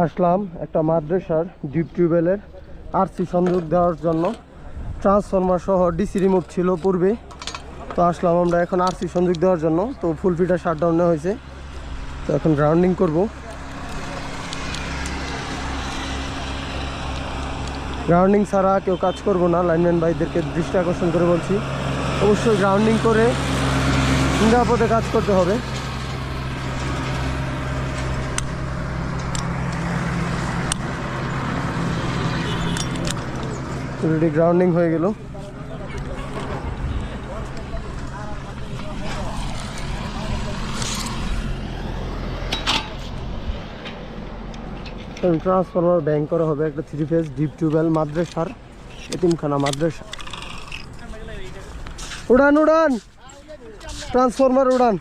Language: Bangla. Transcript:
আসলাম একটা মাদ্রাসার ডিপ টিউবওয়েলের আরসি সংযোগ দেওয়ার জন্য। ট্রান্সফরমার সহ ডিসি রিমুভ ছিল পূর্বে, তো আসলাম আমরা এখন আরসি সংযোগ দেওয়ার জন্য। তো ফুল ফিটার শাটডাউন নেওয়া হয়েছে, তো এখন গ্রাউন্ডিং করব। গ্রাউন্ডিং ছাড়া কেউ কাজ করব না, লাইনম্যান ভাইদেরকে দৃষ্টি আকর্ষণ করে বলছি, অবশ্যই গ্রাউন্ডিং করে নিরাপদে কাজ করতে হবে। অলরেডি গ্রাউন্ডিং হয়ে গেল। ট্রান্সফরমার ব্যাং করা হবে একটা 3 ফেজ ডিপ টিউবওয়েল মাদ্রাসার, এতিমখানা মাদ্রাসা। উড়ান উড়ান, ট্রান্সফরমার উড়ান।